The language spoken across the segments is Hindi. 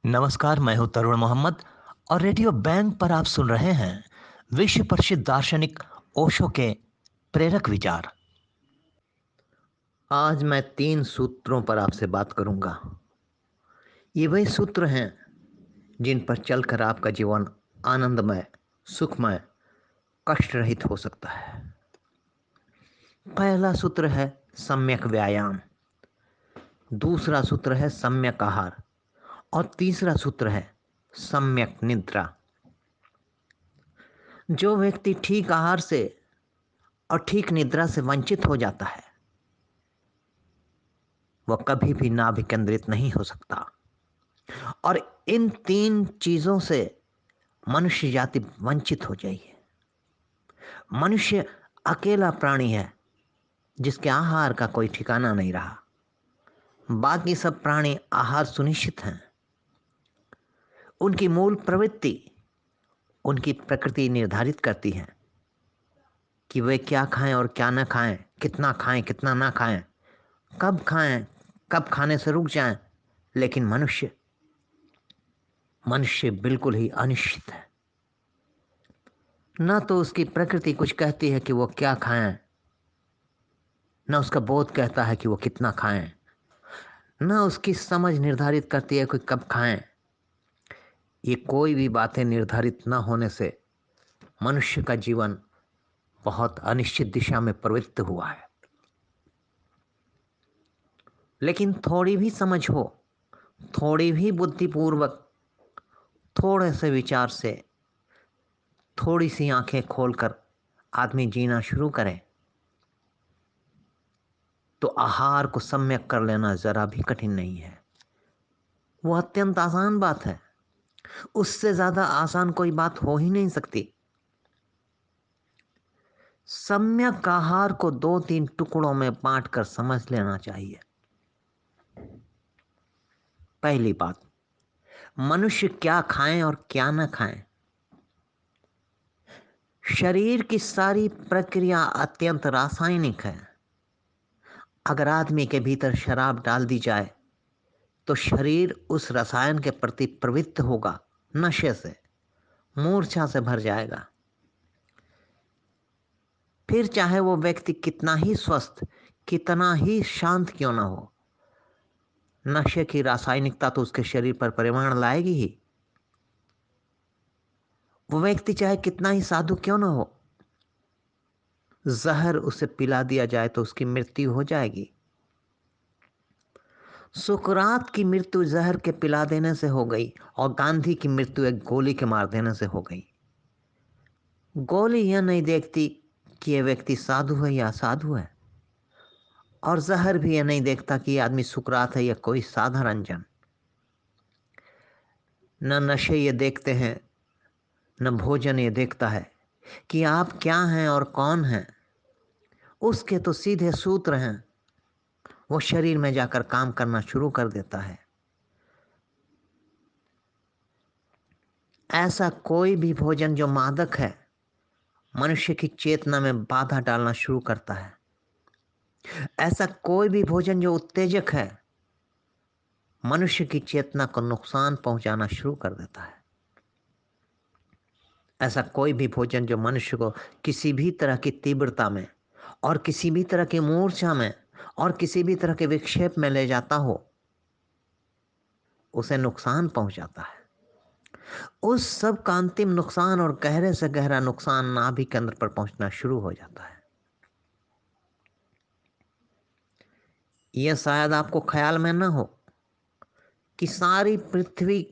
नमस्कार, मैं हूं तरुण मोहम्मद और रेडियो बैंक पर आप सुन रहे हैं विश्व प्रसिद्ध दार्शनिक ओशो के प्रेरक विचार। आज मैं 3 सूत्रों पर आपसे बात करूंगा। ये वही सूत्र हैं जिन पर चलकर आपका जीवन आनंदमय, सुखमय, कष्ट रहित हो सकता है। पहला सूत्र है सम्यक व्यायाम, दूसरा सूत्र है सम्यक आहार और तीसरा सूत्र है सम्यक निद्रा। जो व्यक्ति ठीक आहार से और ठीक निद्रा से वंचित हो जाता है वह कभी भी नाभि केंद्रित नहीं हो सकता। और इन 3 चीजों से मनुष्य जाति वंचित हो जाएगी। मनुष्य अकेला प्राणी है जिसके आहार का कोई ठिकाना नहीं रहा। बाकी सब प्राणी आहार सुनिश्चित हैं। उनकी मूल प्रवृत्ति उनकी प्रकृति निर्धारित करती है कि वे क्या खाएं और क्या न खाएं, कितना ना खाएं, कब खाने से रुक जाएं। लेकिन मनुष्य बिल्कुल ही अनिश्चित है। न तो उसकी प्रकृति कुछ कहती है कि वो क्या खाएं, न उसका बोध कहता है कि वो कितना खाएं, न उसकी समझ निर्धारित करती है कि कब खाएं। ये कोई भी बातें निर्धारित न होने से मनुष्य का जीवन बहुत अनिश्चित दिशा में प्रवृत्त हुआ है। लेकिन थोड़ी भी समझ हो, थोड़ी भी बुद्धिपूर्वक, थोड़े से विचार से, थोड़ी सी आंखें खोलकर आदमी जीना शुरू करे तो आहार को सम्यक कर लेना जरा भी कठिन नहीं है। वो अत्यंत आसान बात है। उससे ज्यादा आसान कोई बात हो ही नहीं सकती। सम्यक आहार को 2-3 टुकड़ों में बांट कर समझ लेना चाहिए। पहली बात, मनुष्य क्या खाएं और क्या न खाएं। शरीर की सारी प्रक्रिया अत्यंत रासायनिक है। अगर आदमी के भीतर शराब डाल दी जाए तो शरीर उस रसायन के प्रति प्रवृत्त होगा, नशे से, मूर्छा से भर जाएगा। फिर चाहे वो व्यक्ति कितना ही स्वस्थ, कितना ही शांत क्यों ना हो, नशे की रासायनिकता तो उसके शरीर पर परिणाम लाएगी ही। वो व्यक्ति चाहे कितना ही साधु क्यों ना हो, जहर उसे पिला दिया जाए तो उसकी मृत्यु हो जाएगी। सुकरात की मृत्यु जहर के पिला देने से हो गई और गांधी की मृत्यु एक गोली के मार देने से हो गई। गोली यह नहीं देखती कि यह व्यक्ति साधु है या असाधु है, और जहर भी यह नहीं देखता कि यह आदमी सुकरात है या कोई साधारण जन। न नशे ये देखते हैं, न भोजन ये देखता है कि आप क्या हैं और कौन हैं। उसके तो सीधे सूत्र हैं, वो शरीर में जाकर काम करना शुरू कर देता है। ऐसा कोई भी भोजन जो मादक है मनुष्य की चेतना में बाधा डालना शुरू करता है। ऐसा कोई भी भोजन जो उत्तेजक है मनुष्य की चेतना को नुकसान पहुंचाना शुरू कर देता है। ऐसा कोई भी भोजन जो मनुष्य को किसी भी तरह की तीव्रता में और किसी भी तरह की मूर्छा में और किसी भी तरह के विक्षेप में ले जाता हो उसे नुकसान पहुंचाता है। उस सब का अंतिम नुकसान और गहरे से गहरा नुकसान नाभि केंद्र पर पहुंचना शुरू हो जाता है। यह शायद आपको ख्याल में न हो कि सारी पृथ्वी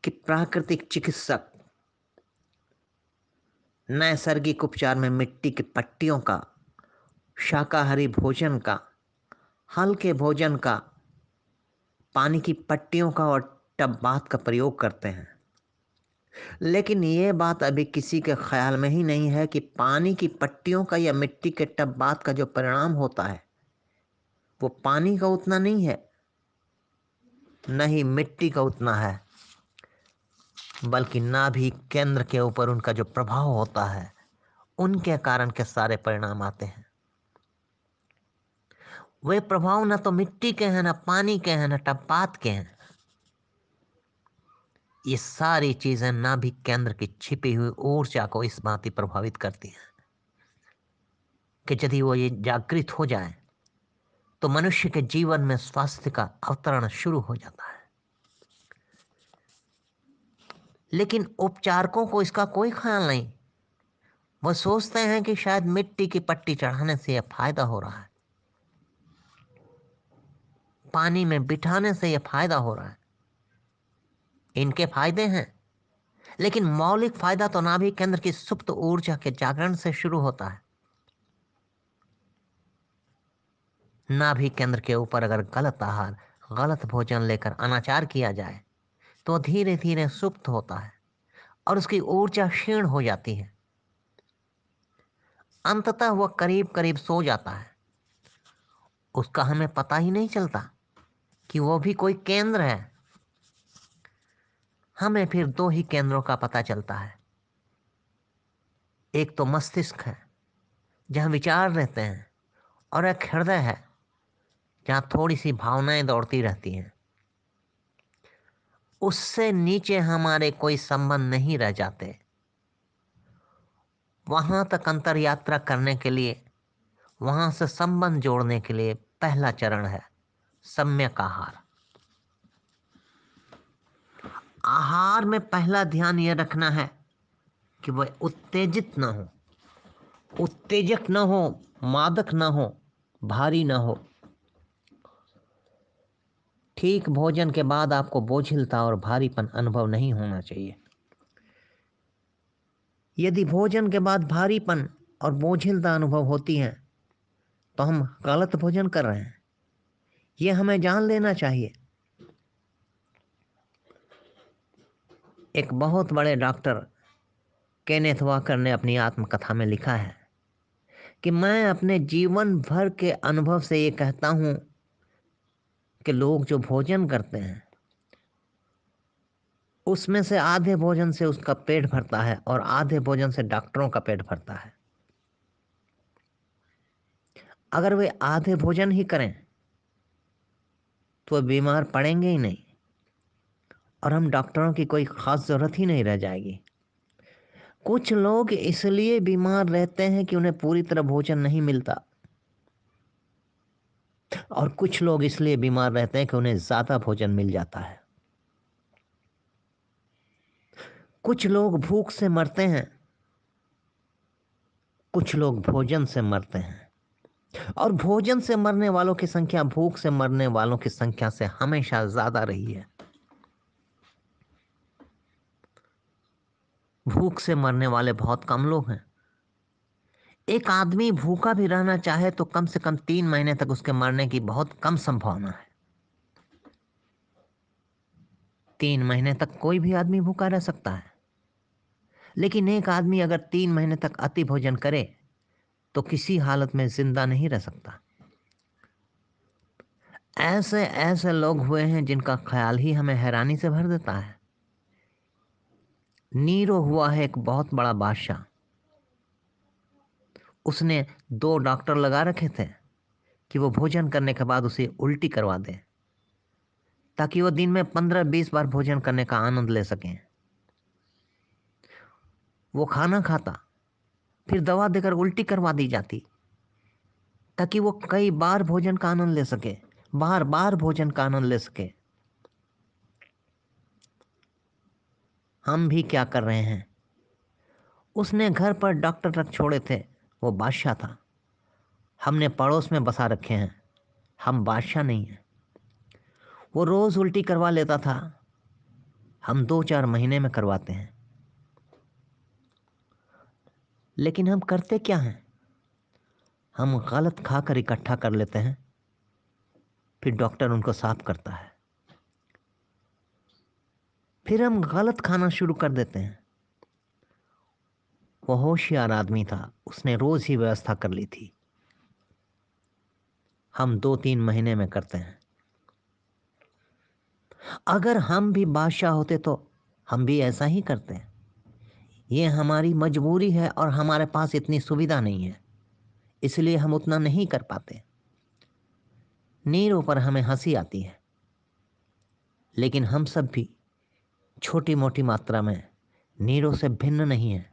के प्राकृतिक चिकित्सक नैसर्गिक उपचार में मिट्टी की पट्टियों का, शाकाहारी भोजन का, हल्के भोजन का, पानी की पट्टियों का और टब बाथ का प्रयोग करते हैं। लेकिन ये बात अभी किसी के ख्याल में ही नहीं है कि पानी की पट्टियों का या मिट्टी के टब बाथ का जो परिणाम होता है वो पानी का उतना नहीं है, न ही मिट्टी का उतना है, बल्कि नाभि केंद्र के ऊपर उनका जो प्रभाव होता है उनके कारण के सारे परिणाम आते हैं। वे प्रभाव न तो मिट्टी के हैं, न पानी के हैं, न टपात के हैं। ये सारी चीजें नाभिक केंद्र की छिपी हुई ऊर्जा को इस भांति प्रभावित करती हैं कि यदि वो ये जागृत हो जाए तो मनुष्य के जीवन में स्वास्थ्य का अवतरण शुरू हो जाता है। लेकिन उपचारकों को इसका कोई ख्याल नहीं। वो सोचते हैं कि शायद मिट्टी की पट्टी चढ़ाने से यह फायदा हो रहा है, पानी में बिठाने से यह फायदा हो रहा है। इनके फायदे हैं, लेकिन मौलिक फायदा तो नाभिक केंद्र की सुप्त ऊर्जा के जागरण से शुरू होता है। नाभिक केंद्र के ऊपर अगर गलत आहार, गलत भोजन लेकर अनाचार किया जाए तो धीरे धीरे सुप्त होता है और उसकी ऊर्जा क्षीण हो जाती है। अंततः वह करीब करीब सो जाता है। उसका हमें पता ही नहीं चलता कि वो भी कोई केंद्र है। हमें फिर दो ही केंद्रों का पता चलता है। एक तो मस्तिष्क है जहाँ विचार रहते हैं, और एक हृदय है जहाँ थोड़ी सी भावनाएं दौड़ती रहती हैं। उससे नीचे हमारे कोई संबंध नहीं रह जाते। वहां तक अंतर यात्रा करने के लिए, वहां से संबंध जोड़ने के लिए पहला चरण है सम्यक आहार। आहार में पहला ध्यान यह रखना है कि वह उत्तेजित न हो, उत्तेजक न हो, मादक न हो, भारी न हो। ठीक भोजन के बाद आपको बोझिलता और भारीपन अनुभव नहीं होना चाहिए। यदि भोजन के बाद भारीपन और बोझिलता अनुभव होती है तो हम गलत भोजन कर रहे हैं, यह हमें जान लेना चाहिए। एक बहुत बड़े डॉक्टर केनेथ वॉकर ने अपनी आत्मकथा में लिखा है कि मैं अपने जीवन भर के अनुभव से ये कहता हूं कि लोग जो भोजन करते हैं उसमें से आधे भोजन से उसका पेट भरता है और आधे भोजन से डॉक्टरों का पेट भरता है। अगर वे आधे भोजन ही करें तो वे बीमार पड़ेंगे ही नहीं और हम डॉक्टरों की कोई खास जरूरत ही नहीं रह जाएगी। कुछ लोग इसलिए बीमार रहते हैं कि उन्हें पूरी तरह भोजन नहीं मिलता, और कुछ लोग इसलिए बीमार रहते हैं कि उन्हें ज्यादा भोजन मिल जाता है। कुछ लोग भूख से मरते हैं, कुछ लोग भोजन से मरते हैं, और भोजन से मरने वालों की संख्या भूख से मरने वालों की संख्या से हमेशा ज्यादा रही है। भूख से मरने वाले बहुत कम लोग हैं। एक आदमी भूखा भी रहना चाहे तो कम से कम 3 महीने तक उसके मरने की बहुत कम संभावना है। 3 महीने तक कोई भी आदमी भूखा रह सकता है, लेकिन एक आदमी अगर 3 महीने तक अति भोजन करे तो किसी हालत में जिंदा नहीं रह सकता। ऐसे ऐसे लोग हुए हैं जिनका ख्याल ही हमें हैरानी से भर देता है। नीरो हुआ है एक बहुत बड़ा बादशाह। उसने 2 डॉक्टर लगा रखे थे कि वो भोजन करने के बाद उसे उल्टी करवा दें, ताकि वो दिन में 15-20 बार भोजन करने का आनंद ले सकें। वो खाना खाता, फिर दवा देकर उल्टी करवा दी जाती, ताकि वो कई बार भोजन का आनंद ले सके, बार बार भोजन का आनंद ले सके। हम भी क्या कर रहे हैं? उसने घर पर डॉक्टर रख छोड़े थे, वो बादशाह था। हमने पड़ोस में बसा रखे हैं, हम बादशाह नहीं हैं। वो रोज उल्टी करवा लेता था, हम 2-4 महीने में करवाते हैं। लेकिन हम करते क्या हैं? हम गलत खाकर इकट्ठा कर लेते हैं, फिर डॉक्टर उनको साफ करता है। फिर हम गलत खाना शुरू कर देते हैं। वो होशियार आदमी था, उसने रोज ही व्यवस्था कर ली थी। हम 2-3 महीने में करते हैं। अगर हम भी बादशाह होते तो हम भी ऐसा ही करते हैं। ये हमारी मजबूरी है और हमारे पास इतनी सुविधा नहीं है, इसलिए हम उतना नहीं कर पाते। नीरों पर हमें हंसी आती है, लेकिन हम सब भी छोटी मोटी मात्रा में नीरों से भिन्न नहीं है।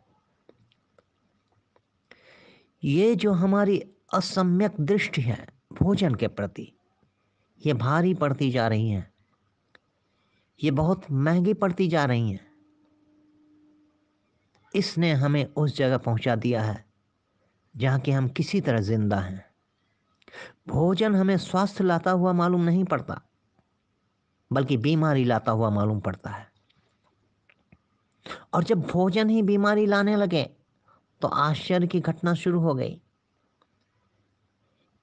ये जो हमारी असम्यक दृष्टि है भोजन के प्रति, ये भारी पड़ती जा रही है, ये बहुत महंगी पड़ती जा रही है। इसने हमें उस जगह पहुंचा दिया है जहां कि हम किसी तरह जिंदा हैं। भोजन हमें स्वास्थ्य लाता हुआ मालूम नहीं पड़ता, बल्कि बीमारी लाता हुआ मालूम पड़ता है। और जब भोजन ही बीमारी लाने लगे तो आश्चर्य की घटना शुरू हो गई।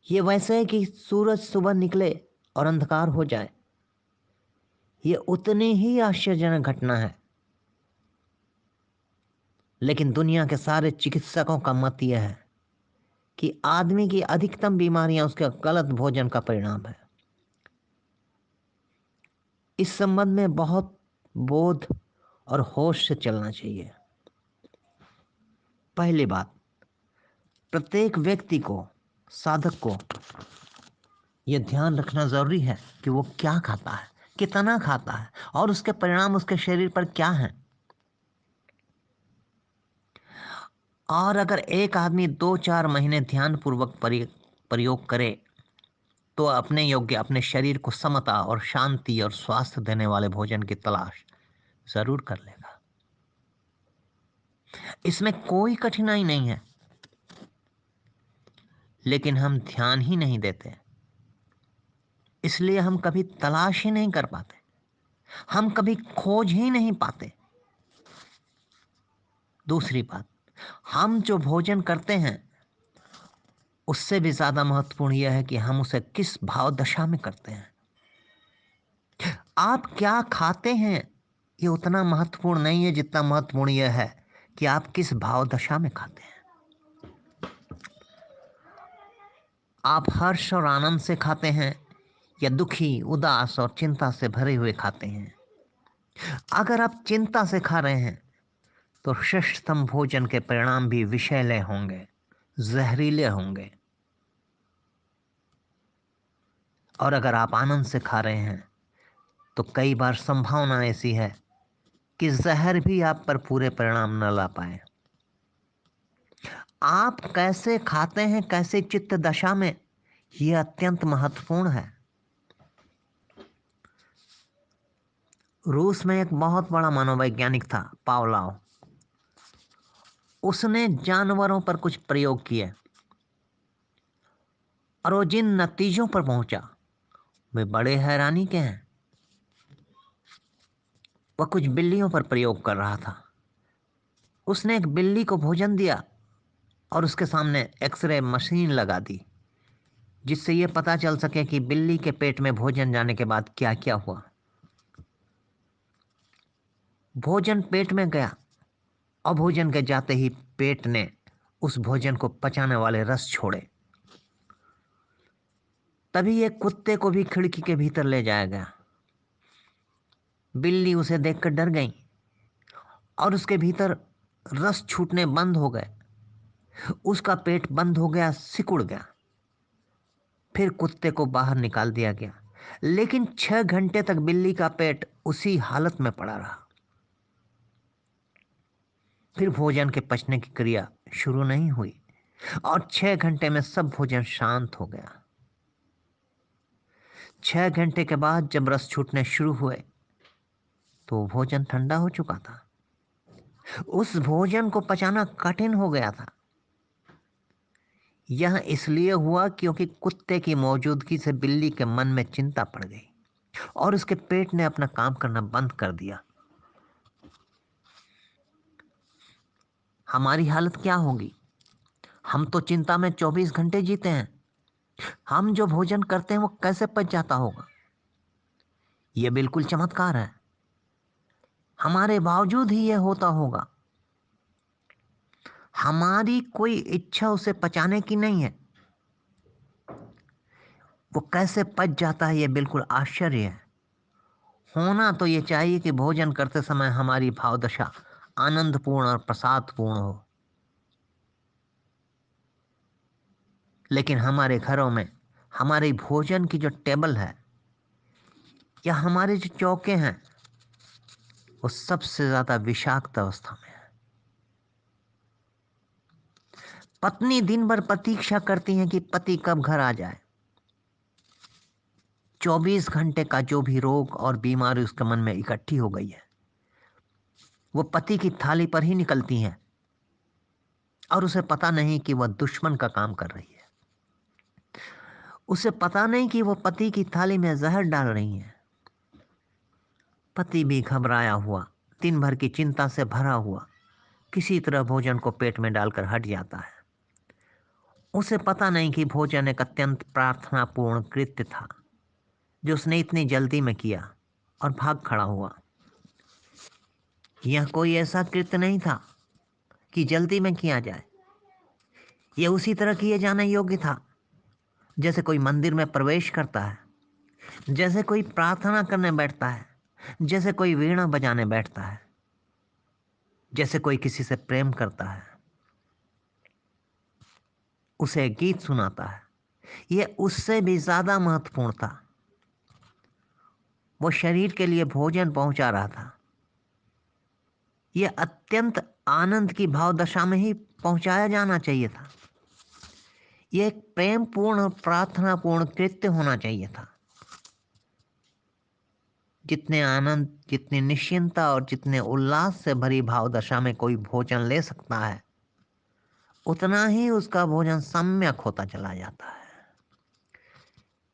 ये वैसे है कि सूरज सुबह निकले और अंधकार हो जाए, ये उतनी ही आश्चर्यजनक घटना है। लेकिन दुनिया के सारे चिकित्सकों का मत यह है कि आदमी की अधिकतम बीमारियां उसके गलत भोजन का परिणाम है। इस संबंध में बहुत बोध और होश से चलना चाहिए। पहली बात, प्रत्येक व्यक्ति को, साधक को यह ध्यान रखना जरूरी है कि वो क्या खाता है, कितना खाता है और उसके परिणाम उसके शरीर पर क्या हैं। और अगर एक आदमी 2-4 महीने ध्यान पूर्वक प्रयोग करे तो अपने योग्य, अपने शरीर को समता और शांति और स्वास्थ्य देने वाले भोजन की तलाश जरूर कर लेगा। इसमें कोई कठिनाई नहीं है, लेकिन हम ध्यान ही नहीं देते, इसलिए हम कभी तलाश ही नहीं कर पाते, हम कभी खोज ही नहीं पाते। दूसरी बात, हम जो भोजन करते हैं उससे भी ज्यादा महत्वपूर्ण यह है कि हम उसे किस भाव दशा में करते हैं। आप क्या खाते हैं ये उतना महत्वपूर्ण नहीं है जितना महत्वपूर्ण यह है कि आप किस भाव दशा में खाते हैं। आप हर्ष और आनंद से खाते हैं या दुखी, उदास और चिंता से भरे हुए खाते हैं। अगर आप चिंता से खा रहे हैं तो श्रेष्ठतम भोजन के परिणाम भी विषैले होंगे, जहरीले होंगे। और अगर आप आनंद से खा रहे हैं तो कई बार संभावना ऐसी है कि जहर भी आप पर पूरे परिणाम न ला पाए। आप कैसे खाते हैं, कैसे चित्त दशा में, यह अत्यंत महत्वपूर्ण है। रूस में एक बहुत बड़ा मनोवैज्ञानिक था, पावलोव। उसने जानवरों पर कुछ प्रयोग किए और वो जिन नतीजों पर पहुंचा वे बड़े हैरानी के हैं। वह कुछ बिल्लियों पर प्रयोग कर रहा था। उसने एक बिल्ली को भोजन दिया और उसके सामने एक्सरे मशीन लगा दी, जिससे यह पता चल सके कि बिल्ली के पेट में भोजन जाने के बाद क्या क्या हुआ। भोजन पेट में गया और भोजन के जाते ही पेट ने उस भोजन को पचाने वाले रस छोड़े। तभी एक कुत्ते को भी खिड़की के भीतर ले जाया गया। बिल्ली उसे देखकर डर गई और उसके भीतर रस छूटने बंद हो गए। उसका पेट बंद हो गया, सिकुड़ गया। फिर कुत्ते को बाहर निकाल दिया गया, लेकिन 6 घंटे तक बिल्ली का पेट उसी हालत में पड़ा रहा। फिर भोजन के पचने की क्रिया शुरू नहीं हुई और 6 घंटे में सब भोजन शांत हो गया। 6 घंटे के बाद जब रस छूटने शुरू हुए तो भोजन ठंडा हो चुका था। उस भोजन को पचाना कठिन हो गया था। यह इसलिए हुआ क्योंकि कुत्ते की मौजूदगी से बिल्ली के मन में चिंता पड़ गई और उसके पेट ने अपना काम करना बंद कर दिया। हमारी हालत क्या होगी? हम तो चिंता में 24 घंटे जीते हैं। हम जो भोजन करते हैं वो कैसे पच जाता होगा? यह बिल्कुल चमत्कार है। हमारे बावजूद ही यह होता होगा। हमारी कोई इच्छा उसे पचाने की नहीं है। वो कैसे पच जाता है यह बिल्कुल आश्चर्य है। होना तो ये चाहिए कि भोजन करते समय हमारी भावदशा आनंदपूर्ण और प्रसादपूर्ण हो, लेकिन हमारे घरों में हमारे भोजन की जो टेबल है या हमारे जो चौके हैं, वो सबसे ज्यादा विषाक्त अवस्था में है। पत्नी दिन भर प्रतीक्षा करती है कि पति कब घर आ जाए। 24 घंटे का जो भी रोग और बीमारी उसके मन में इकट्ठी हो गई है, वो पति की थाली पर ही निकलती हैं और उसे पता नहीं कि वह दुश्मन का काम कर रही है। उसे पता नहीं कि वो पति की थाली में जहर डाल रही है। पति भी घबराया हुआ, दिन भर की चिंता से भरा हुआ, किसी तरह भोजन को पेट में डालकर हट जाता है। उसे पता नहीं कि भोजन एक अत्यंत प्रार्थनापूर्ण कृत्य था जो उसने इतनी जल्दी में किया और भाग खड़ा हुआ। यह कोई ऐसा कृत्य नहीं था कि जल्दी में किया जाए। यह उसी तरह किए जाने योग्य था जैसे कोई मंदिर में प्रवेश करता है, जैसे कोई प्रार्थना करने बैठता है, जैसे कोई वीणा बजाने बैठता है, जैसे कोई किसी से प्रेम करता है, उसे गीत सुनाता है। यह उससे भी ज्यादा महत्वपूर्ण था। वो शरीर के लिए भोजन पहुंचा रहा था। यह अत्यंत आनंद की भाव दशा में ही पहुंचाया जाना चाहिए था। यह एक प्रेम पूर्ण और प्रार्थनापूर्ण कृत्य होना चाहिए था। जितने आनंद, जितनी निश्चिंता और जितने उल्लास से भरी भाव दशा में कोई भोजन ले सकता है, उतना ही उसका भोजन सम्यक होता चला जाता है।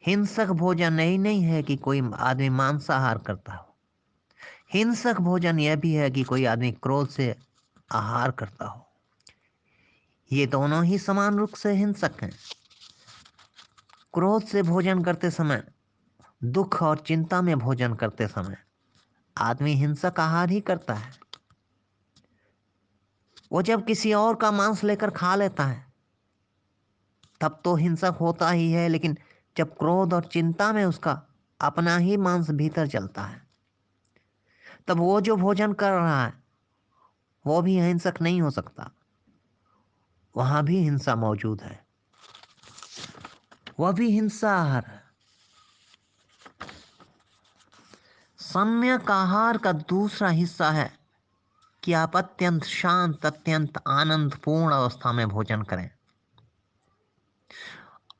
हिंसक भोजन नहीं है कि कोई आदमी मांसाहार करता हो। हिंसक भोजन यह भी है कि कोई आदमी क्रोध से आहार करता हो। ये दोनों ही समान रूप से हिंसक हैं। क्रोध से भोजन करते समय, दुख और चिंता में भोजन करते समय आदमी हिंसक आहार ही करता है। वो जब किसी और का मांस लेकर खा लेता है तब तो हिंसक होता ही है, लेकिन जब क्रोध और चिंता में उसका अपना ही मांस भीतर चलता है, तब वो जो भोजन कर रहा है वो भी हिंसक नहीं हो सकता। वहां भी हिंसा मौजूद है, वह भी हिंसा आहार है। सम्यक आहार का दूसरा हिस्सा है कि आप अत्यंत शांत, अत्यंत आनंदपूर्ण अवस्था में भोजन करें।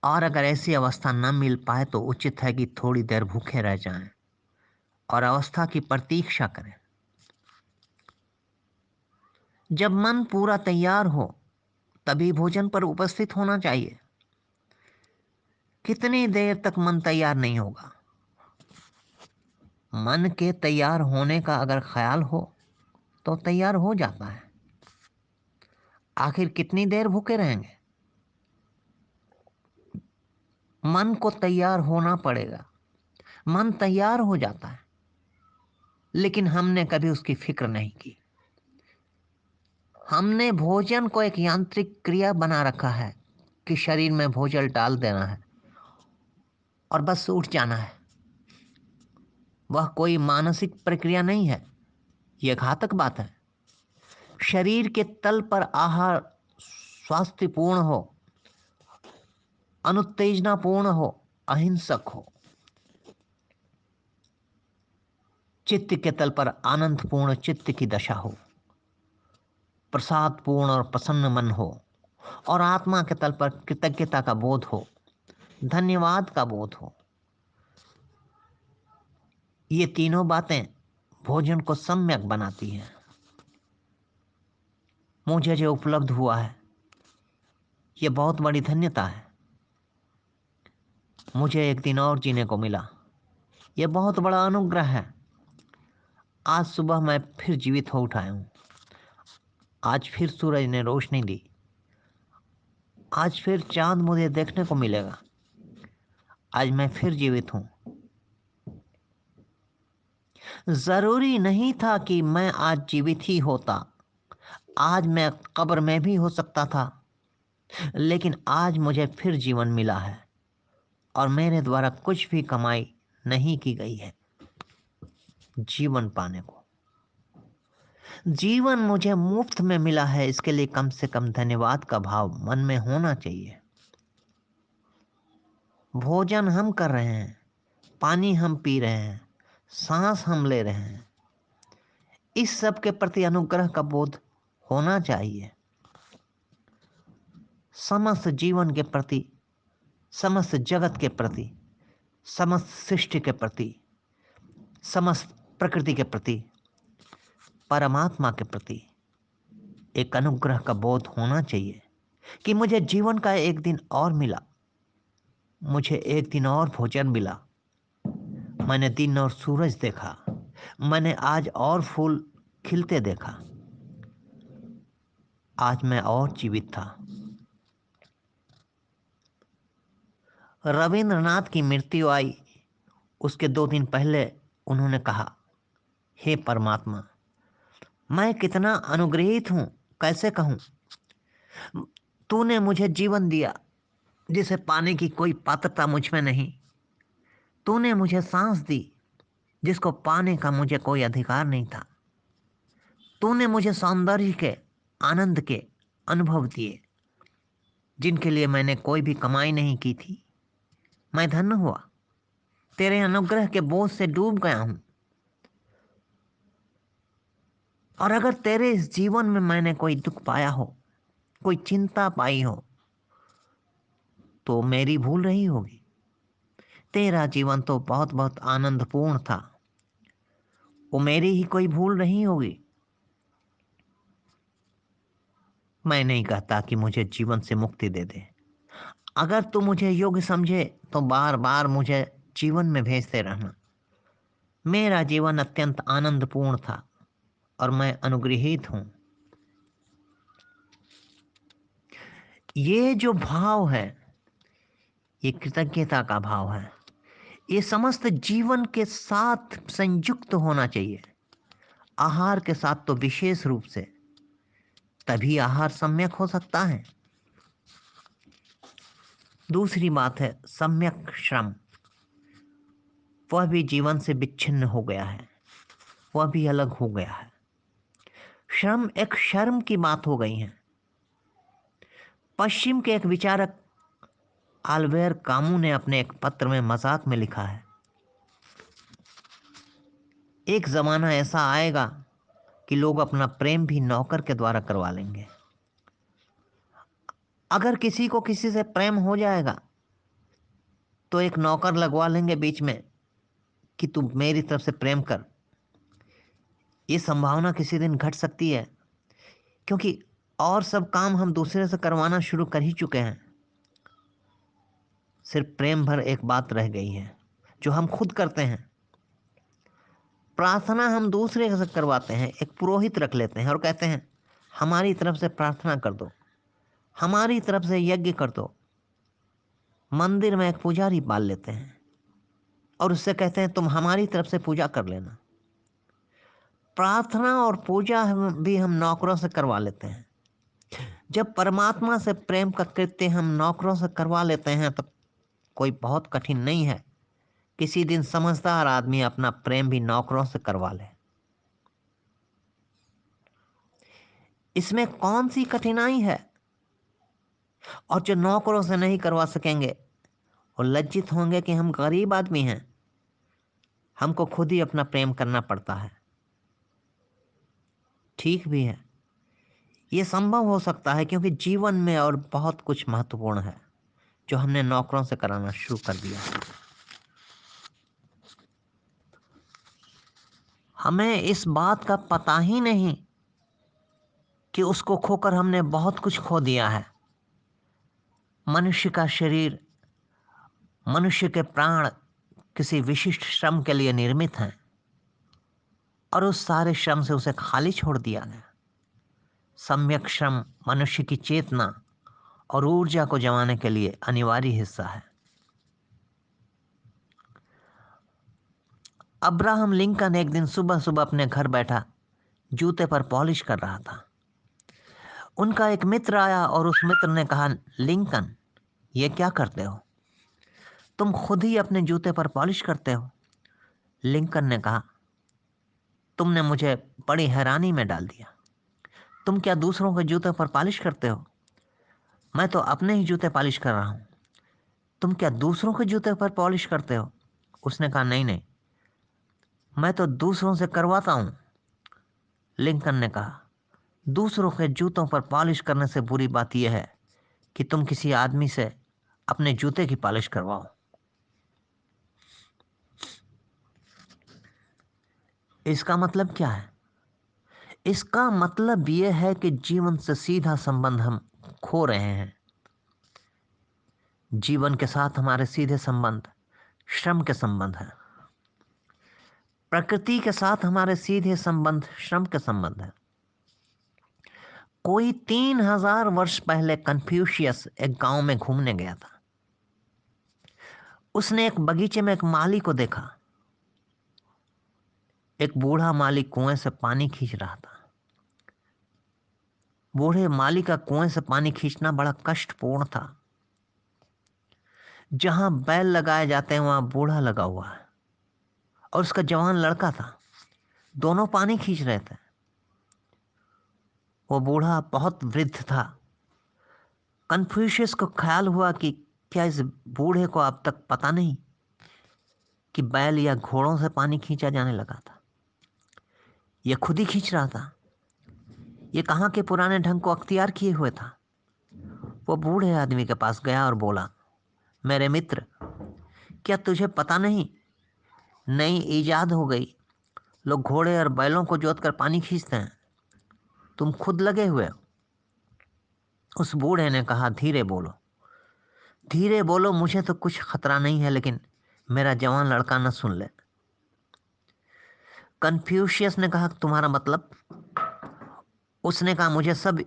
और अगर ऐसी अवस्था न मिल पाए तो उचित है कि थोड़ी देर भूखे रह जाएं और अवस्था की प्रतीक्षा करें। जब मन पूरा तैयार हो तभी भोजन पर उपस्थित होना चाहिए। कितनी देर तक मन तैयार नहीं होगा? मन के तैयार होने का अगर ख्याल हो तो तैयार हो जाता है। आखिर कितनी देर भूखे रहेंगे? मन को तैयार होना पड़ेगा। मन तैयार हो जाता है, लेकिन हमने कभी उसकी फिक्र नहीं की। हमने भोजन को एक यांत्रिक क्रिया बना रखा है कि शरीर में भोजन डाल देना है और बस उठ जाना है। वह कोई मानसिक प्रक्रिया नहीं है। यह घातक बात है। शरीर के तल पर आहार स्वास्थ्यपूर्ण हो, अनुत्तेजनापूर्ण हो, अहिंसक हो। चित्त के तल पर आनंदपूर्ण चित्त की दशा हो, प्रसादपूर्ण और प्रसन्न मन हो, और आत्मा के तल पर कृतज्ञता का बोध हो, धन्यवाद का बोध हो। ये तीनों बातें भोजन को सम्यक बनाती हैं। मुझे जो उपलब्ध हुआ है ये बहुत बड़ी धन्यता है। मुझे एक दिन और जीने को मिला, यह बहुत बड़ा अनुग्रह है। आज सुबह मैं फिर जीवित हो उठा हूं। आज फिर सूरज ने रोशनी दी। आज फिर चांद मुझे देखने को मिलेगा। आज मैं फिर जीवित हूं। जरूरी नहीं था कि मैं आज जीवित ही होता। आज मैं कब्र में भी हो सकता था, लेकिन आज मुझे फिर जीवन मिला है और मेरे द्वारा कुछ भी कमाई नहीं की गई है जीवन पाने को। जीवन मुझे मुफ्त में मिला है, इसके लिए कम से कम धन्यवाद का भाव मन में होना चाहिए। भोजन हम कर रहे हैं, पानी हम पी रहे हैं, सांस हम ले रहे हैं। इस सब के प्रति अनुग्रह का बोध होना चाहिए। समस्त जीवन के प्रति, समस्त जगत के प्रति, समस्त सृष्टि के प्रति, समस्त प्रकृति के प्रति, परमात्मा के प्रति एक अनुग्रह का बोध होना चाहिए कि मुझे जीवन का एक दिन और मिला, मुझे एक दिन और भोजन मिला, मैंने दिन और सूरज देखा, मैंने आज और फूल खिलते देखा, आज मैं और जीवित था। रविंद्रनाथ की मृत्यु आई, उसके 2 दिन पहले उन्होंने कहा, हे परमात्मा, मैं कितना अनुग्रहित हूं, कैसे कहूं। तूने मुझे जीवन दिया जिसे पाने की कोई पात्रता मुझ में नहीं। तूने मुझे सांस दी जिसको पाने का मुझे कोई अधिकार नहीं था। तूने मुझे सौंदर्य के, आनंद के अनुभव दिए जिनके लिए मैंने कोई भी कमाई नहीं की थी। मैं धन्य हुआ, तेरे अनुग्रह के बोझ से डूब गया हूं। और अगर तेरे इस जीवन में मैंने कोई दुख पाया हो, कोई चिंता पाई हो, तो मेरी भूल रही होगी। तेरा जीवन तो बहुत बहुत आनंदपूर्ण था, वो मेरी ही कोई भूल नहीं होगी। मैं नहीं कहता कि मुझे जीवन से मुक्ति दे दे। अगर तू मुझे योग्य समझे तो बार बार मुझे जीवन में भेजते रहना। मेरा जीवन अत्यंत आनंदपूर्ण था और मैं अनुग्रहित हूं। ये जो भाव है, ये कृतज्ञता का भाव है। ये समस्त जीवन के साथ संयुक्त होना चाहिए, आहार के साथ तो विशेष रूप से, तभी आहार सम्यक हो सकता है। दूसरी बात है सम्यक श्रम, वह भी जीवन से विच्छिन्न हो गया है, वह भी अलग हो गया है। श्रम एक शर्म की बात हो गई है। पश्चिम के एक विचारक आल्बेर कामू ने अपने एक पत्र में मजाक में लिखा है, एक जमाना ऐसा आएगा कि लोग अपना प्रेम भी नौकर के द्वारा करवा लेंगे। अगर किसी को किसी से प्रेम हो जाएगा तो एक नौकर लगवा लेंगे बीच में कि तू मेरी तरफ से प्रेम कर। ये संभावना किसी दिन घट सकती है, क्योंकि और सब काम हम दूसरे से करवाना शुरू कर ही चुके हैं। सिर्फ प्रेम भर एक बात रह गई है जो हम खुद करते हैं। प्रार्थना हम दूसरे से करवाते हैं, एक पुरोहित रख लेते हैं और कहते हैं हमारी तरफ से प्रार्थना कर दो, हमारी तरफ से यज्ञ कर दो। मंदिर में एक पुजारी पाल लेते हैं और उससे कहते हैं तुम हमारी तरफ से पूजा कर लेना। प्रार्थना और पूजा भी हम नौकरों से करवा लेते हैं। जब परमात्मा से प्रेम का कृत्य हम नौकरों से करवा लेते हैं तो कोई बहुत कठिन नहीं है, किसी दिन समझदार आदमी अपना प्रेम भी नौकरों से करवा ले। इसमें कौन सी कठिनाई है? और जो नौकरों से नहीं करवा सकेंगे वो लज्जित होंगे कि हम गरीब आदमी हैं, हमको खुद ही अपना प्रेम करना पड़ता है। ठीक भी है, ये संभव हो सकता है क्योंकि जीवन में और बहुत कुछ महत्वपूर्ण है जो हमने नौकरों से कराना शुरू कर दिया। हमें इस बात का पता ही नहीं कि उसको खोकर हमने बहुत कुछ खो दिया है। मनुष्य का शरीर, मनुष्य के प्राण किसी विशिष्ट श्रम के लिए निर्मित हैं और उस सारे श्रम से उसे खाली छोड़ दिया गया। सम्यक श्रम मनुष्य की चेतना और ऊर्जा को जमाने के लिए अनिवार्य हिस्सा है। अब्राहम लिंकन एक दिन सुबह सुबह अपने घर बैठा जूते पर पॉलिश कर रहा था। उनका एक मित्र आया और उस मित्र ने कहा, लिंकन, ये क्या करते हो? तुम खुद ही अपने जूते पर पॉलिश करते हो। लिंकन ने कहा, तुमने मुझे बड़ी हैरानी में डाल दिया। तुम क्या दूसरों के जूते पर पॉलिश करते हो? मैं तो अपने ही जूते पॉलिश कर रहा हूं। तुम क्या दूसरों के जूते पर पॉलिश करते हो? उसने कहा, नहीं नहीं, मैं तो दूसरों से करवाता हूं। लिंकन ने कहा, दूसरों के जूतों पर पॉलिश करने से बुरी बात यह है कि तुम किसी आदमी से अपने जूते की पॉलिश करवाओ। इसका मतलब क्या है? इसका मतलब यह है कि जीवन से सीधा संबंध हम खो रहे हैं। जीवन के साथ हमारे सीधे संबंध श्रम के संबंध है। प्रकृति के साथ हमारे सीधे संबंध श्रम के संबंध है। कोई 3000 वर्ष पहले कन्फ्यूशियस एक गांव में घूमने गया था। उसने एक बगीचे में एक माली को देखा। एक बूढ़ा माली कुएं से पानी खींच रहा था। बूढ़े माली का कुएं से पानी खींचना बड़ा कष्टपूर्ण था। जहां बैल लगाए जाते हैं वहां बूढ़ा लगा हुआ है और उसका जवान लड़का था। दोनों पानी खींच रहे थे। वो बूढ़ा बहुत वृद्ध था। कन्फ्यूशियस को ख्याल हुआ कि क्या इस बूढ़े को अब तक पता नहीं कि बैल या घोड़ों से पानी खींचा जाने लगा था। ये खुद ही खींच रहा था। ये कहाँ के पुराने ढंग को अख्तियार किए हुए था। वो बूढ़े आदमी के पास गया और बोला, मेरे मित्र, क्या तुझे पता नहीं, नई इजाद हो गई, लोग घोड़े और बैलों को जोत कर पानी खींचते हैं, तुम खुद लगे हुए हो। उस बूढ़े ने कहा, धीरे बोलो, धीरे बोलो, मुझे तो कुछ खतरा नहीं है, लेकिन मेरा जवान लड़का न सुन ले। कन्फ्यूशियस ने कहा, तुम्हारा मतलब? उसने कहा, मुझे सब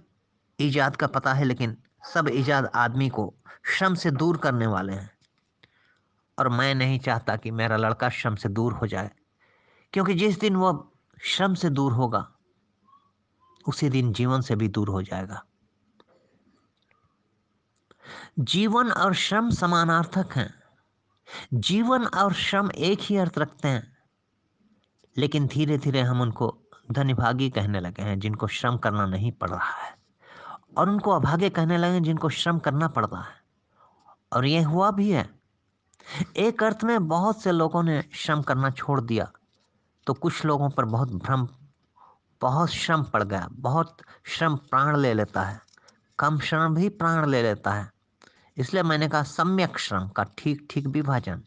इजाद का पता है, लेकिन सब इजाद आदमी को श्रम से दूर करने वाले हैं, और मैं नहीं चाहता कि मेरा लड़का श्रम से दूर हो जाए, क्योंकि जिस दिन वो श्रम से दूर होगा उसी दिन जीवन से भी दूर हो जाएगा। जीवन और श्रम समानार्थक हैं। जीवन और श्रम एक ही अर्थ रखते हैं, लेकिन धीरे धीरे हम उनको धनभागी कहने लगे हैं जिनको श्रम करना नहीं पड़ रहा है, और उनको अभागे कहने लगे जिनको श्रम करना पड़ रहा है। और यह हुआ भी है। एक अर्थ में बहुत से लोगों ने श्रम करना छोड़ दिया, तो कुछ लोगों पर बहुत श्रम पड़ गया। बहुत श्रम प्राण ले लेता है, कम श्रम भी प्राण ले लेता है। इसलिए मैंने कहा, सम्यक श्रम का ठीक ठीक विभाजन।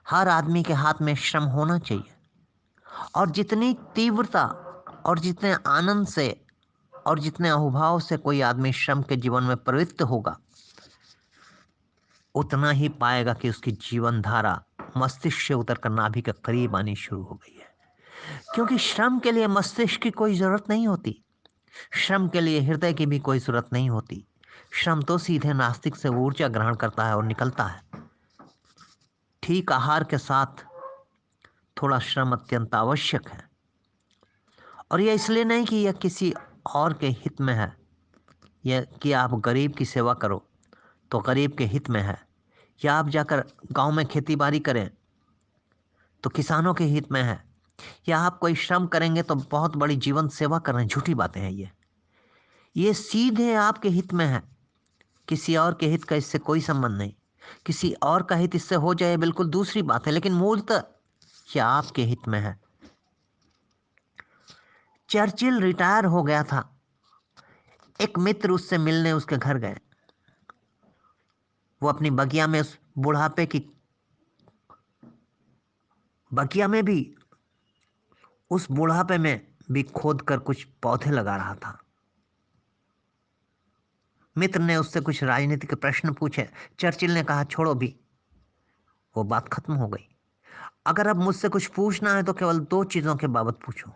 हर आदमी के हाथ में श्रम होना चाहिए, और जितनी तीव्रता और जितने आनंद से और जितने अहुभाव से कोई आदमी श्रम के जीवन में प्रवृत्त होगा, उतना ही पाएगा कि उसकी जीवन धारा मस्तिष्क से उतरकर नाभि के करीब आनी शुरू हो गई है। क्योंकि श्रम के लिए मस्तिष्क की कोई जरूरत नहीं होती, श्रम के लिए हृदय की भी कोई जरूरत नहीं होती। श्रम तो सीधे नास्तिक से ऊर्जा ग्रहण करता है और निकलता है। ठीक आहार के साथ थोड़ा श्रम अत्यंत आवश्यक है, और यह इसलिए नहीं कि यह किसी और के हित में है, यह कि आप गरीब की सेवा करो तो गरीब के हित में है, या आप जाकर गांव में खेती बाड़ी करें तो किसानों के हित में है, या आप कोई श्रम करेंगे तो बहुत बड़ी जीवन सेवा कर रहे हैं। झूठी बातें हैं ये सीधे आपके हित में है। किसी और के हित का इससे कोई संबंध नहीं। किसी और का हित इससे हो जाए बिल्कुल दूसरी बात है, लेकिन मूलतः यह आपके हित में है। चर्चिल रिटायर हो गया था। एक मित्र उससे मिलने उसके घर गए। वो अपनी बगिया में उस बुढ़ापे की बगिया में भी उस बुढ़ापे में भी खोद कर कुछ पौधे लगा रहा था। मित्र ने उससे कुछ राजनीतिक प्रश्न पूछे। चर्चिल ने कहा, छोड़ो भी, वो बात खत्म हो गई। अगर अब मुझसे कुछ पूछना है तो केवल 2 चीजों के बाबत पूछो।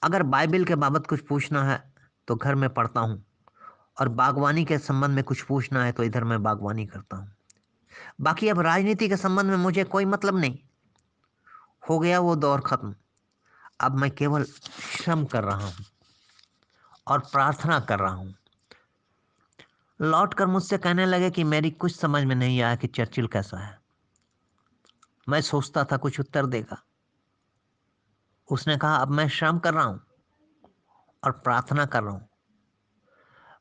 अगर बाइबल के बाबत कुछ पूछना है तो घर में पढ़ता हूं, और बागवानी के संबंध में कुछ पूछना है तो इधर मैं बागवानी करता हूं। बाकी अब राजनीति के संबंध में मुझे कोई मतलब नहीं, हो गया वो दौर खत्म। अब मैं केवल श्रम कर रहा हूं और प्रार्थना कर रहा हूं। लौट कर मुझसे कहने लगे कि मेरी कुछ समझ में नहीं आया कि चर्चिल कैसा है। मैं सोचता था कुछ उत्तर देगा। उसने कहा, अब मैं श्रम कर रहा हूं और प्रार्थना कर रहा हूं।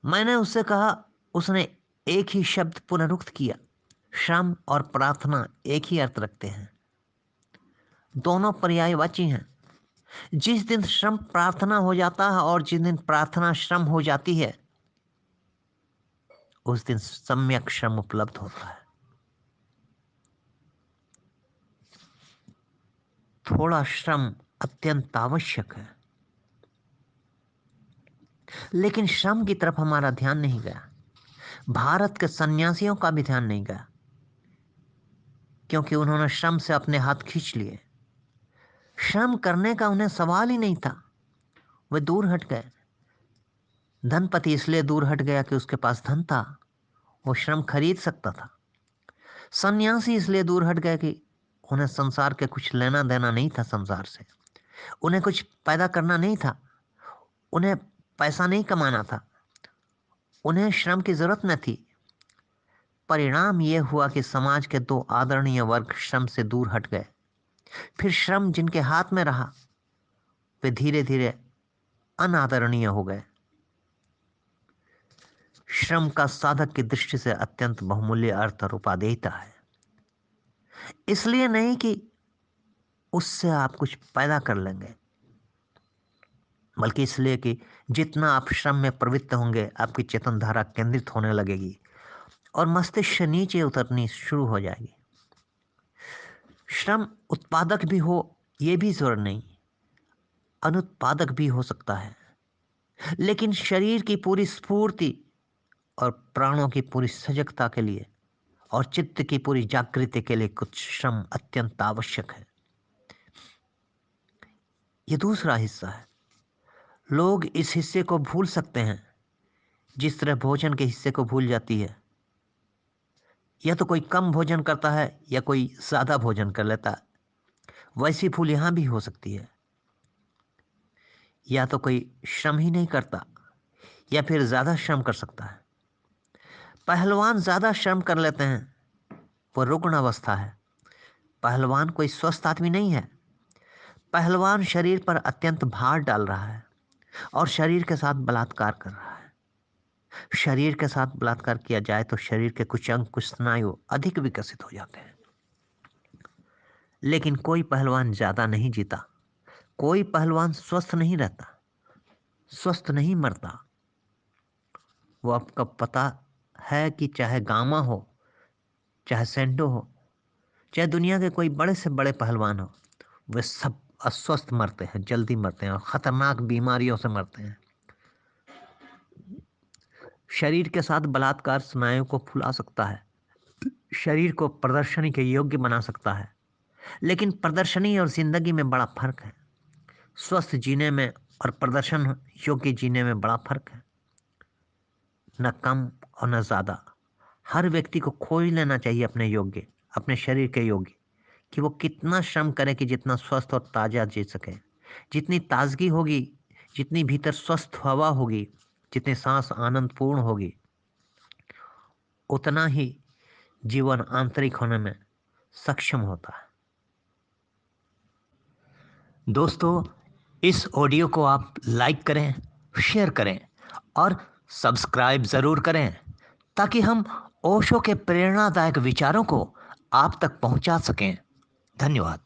मैंने उससे कहा, उसने एक ही शब्द पुनरुक्त किया। श्रम और प्रार्थना एक ही अर्थ रखते हैं, दोनों पर्यायवाची हैं। जिस दिन श्रम प्रार्थना हो जाता है और जिस दिन प्रार्थना श्रम हो जाती है, उस दिन सम्यक श्रम उपलब्ध होता है। थोड़ा श्रम अत्यंत आवश्यक है, लेकिन श्रम की तरफ हमारा ध्यान नहीं गया। भारत के सन्यासियों का भी ध्यान नहीं गया, क्योंकि उन्होंने श्रम से अपने हाथ खींच लिए। श्रम करने का उन्हें सवाल ही नहीं था, वे दूर हट गए। धनपति इसलिए दूर हट गया कि उसके पास धन था, वो श्रम खरीद सकता था। सन्यासी इसलिए दूर हट गए कि उन्हें संसार के कुछ लेना देना नहीं था, संसार से उन्हें कुछ पैदा करना नहीं था, उन्हें पैसा नहीं कमाना था, उन्हें श्रम की जरूरत न थी। परिणाम यह हुआ कि समाज के दो आदरणीय वर्ग श्रम से दूर हट गए। फिर श्रम जिनके हाथ में रहा वे धीरे धीरे अनादरणीय हो गए। श्रम का साधक की दृष्टि से अत्यंत बहुमूल्य अर्थ और उपादेयता है। इसलिए नहीं कि उससे आप कुछ पैदा कर लेंगे, बल्कि इसलिए कि जितना आप श्रम में प्रवृत्त होंगे, आपकी चेतन धारा केंद्रित होने लगेगी और मस्तिष्क से नीचे उतरनी शुरू हो जाएगी। श्रम उत्पादक भी हो यह भी जरूर नहीं, अनुत्पादक भी हो सकता है, लेकिन शरीर की पूरी स्फूर्ति और प्राणों की पूरी सजगता के लिए और चित्त की पूरी जागृति के लिए कुछ श्रम अत्यंत आवश्यक है। यह दूसरा हिस्सा है। लोग इस हिस्से को भूल सकते हैं, जिस तरह भोजन के हिस्से को भूल जाती है। या तो कोई कम भोजन करता है या कोई ज्यादा भोजन कर लेता है, वैसी भूल यहां भी हो सकती है। या तो कोई श्रम ही नहीं करता या फिर ज्यादा श्रम कर सकता है। पहलवान ज्यादा श्रम कर लेते हैं, वो रुग्ण अवस्था है। पहलवान कोई स्वस्थ आदमी नहीं है। पहलवान शरीर पर अत्यंत भार डाल रहा है और शरीर के साथ बलात्कार कर रहा है। शरीर के साथ बलात्कार किया जाए तो शरीर के कुछ अंग, कुछ स्नायु अधिक विकसित हो जाते हैं। लेकिन कोई पहलवान ज्यादा नहीं जीता, कोई पहलवान स्वस्थ नहीं रहता, स्वस्थ नहीं मरता। वो आपका पता है कि चाहे गामा हो, चाहे सेंडो हो, चाहे दुनिया के कोई बड़े से बड़े पहलवान हो, वे सब अस्वस्थ मरते हैं, जल्दी मरते हैं और खतरनाक बीमारियों से मरते हैं। शरीर के साथ बलात्कार स्नायु को फुला सकता है, शरीर को प्रदर्शनी के योग्य बना सकता है, लेकिन प्रदर्शनी और जिंदगी में बड़ा फर्क है। स्वस्थ जीने में और प्रदर्शन योग्य जीने में बड़ा फर्क है। न कम और न ज्यादा। हर व्यक्ति को खोज लेना चाहिए अपने योग्य, अपने शरीर के योग्य, कि वो कितना श्रम करे कि जितना स्वस्थ और ताजा जी सके। जितनी ताजगी होगी, जितनी भीतर स्वस्थ हवा होगी, जितनी सांस आनंदपूर्ण होगी, उतना ही जीवन आंतरिक होने में सक्षम होता है। दोस्तों, इस ऑडियो को आप लाइक करें, शेयर करें और सब्सक्राइब जरूर करें, ताकि हम ओशो के प्रेरणादायक विचारों को आप तक पहुंचा सकें। धन्यवाद।